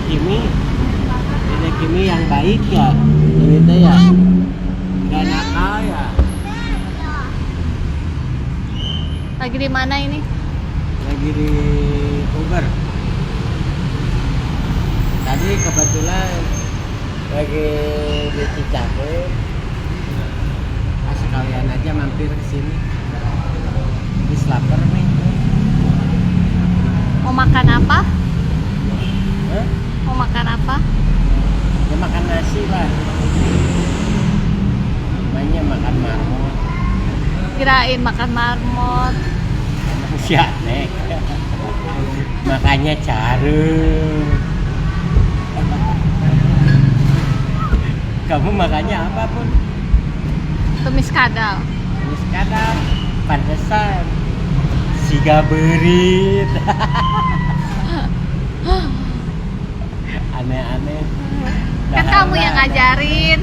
Dede Kimi yang baik ya. Ini teh ya. Gak nakal ya. Lagi di mana ini? Lagi di Uber. Tadi kebetulan lagi di Cicahe. Sekalian aja mampir ke sini. Habis lapar nih. Mau makan apa? Hah? Mau makan apa? Ya makan nasi lah. Namanya makan marmot. Kirain makan marmot. Emang siatek. Makanya carung. Kamu makannya apapun. Tumis kadal. Tumis kadal. Pantesan. Siga berit. Aneh-aneh. Kan kamu yang ngajarin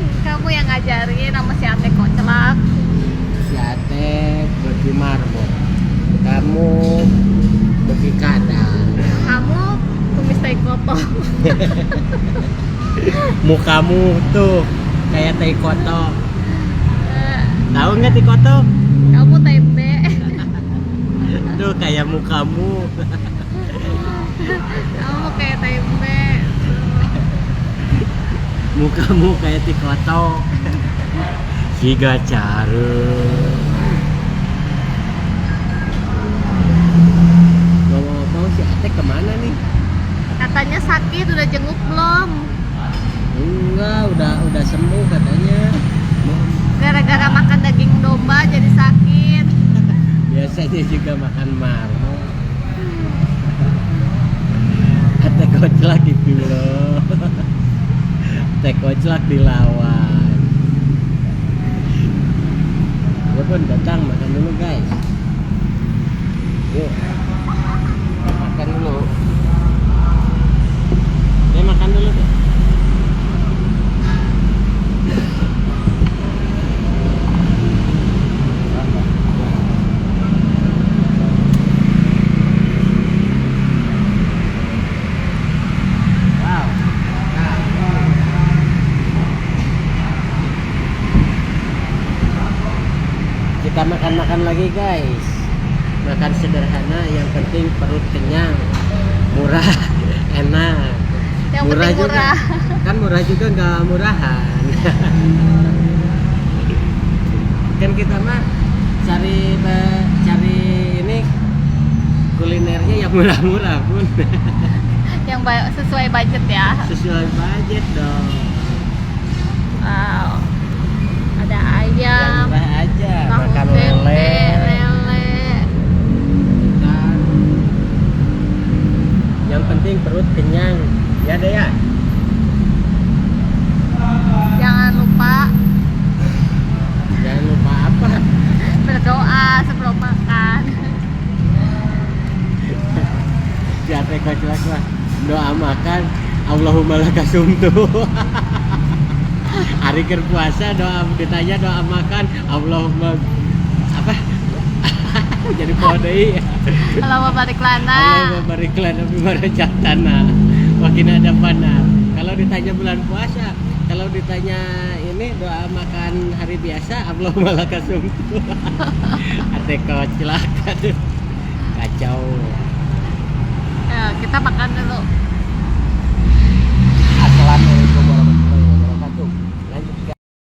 sama si Ate Koclak. Si Ate bagi marmot. Kamu bagi kadal. Kamu tumis tai koto. Mukamu tuh kayak tai koto. Tahu nggak tai koto? Kamu tempe. Tuh kayak mukamu. Kamu kayak tempe. Mukamu kayak tai koto. Siga carung. Ngomong-ngomong si Ate kemana nih? Katanya sakit, udah jenguk belum? Enggak, udah sembuh katanya. Gara-gara makan daging domba jadi sakit. Biasanya juga makan marmot. Ate Koclak gitu loh. Ate Koclak dilawan. Ya pun datang makan dulu guys. Yuk. Makan dulu. Ya makan dulu deh. Wow. Kita makan-makan lagi guys. Makan sederhana, yang penting perut kenyang, murah, enak. Yang Murah penting juga. murah. Kan murah juga nggak murahan. Kan kita mah cari ini kulinernya yang murah-murah pun. Yang sesuai budget ya. Sesuai budget dong. Wow. Ada Yang ayam, murah aja, tahu makan tempe, lele. Kan. Yang penting perut kenyang. Ya deh ya. Jangan lupa Jangan lupa apa? berdoa sebelum makan. Si Ate Koclak lah. Doa makan, Allahumma lakasumtu. Hari berpuasa ditanya doa makan, Allahumma apa? Jadi podei. Allahumma barik lana. Allahumma barik lana bima razaqtana wa qina adzabannar. Kalau ditanya bulan puasa, kalau ditanya ini doa makan hari biasa, Allahumma lakasumtu. Ate Koclak, aduh. Kacau. Ya, kita makan dulu.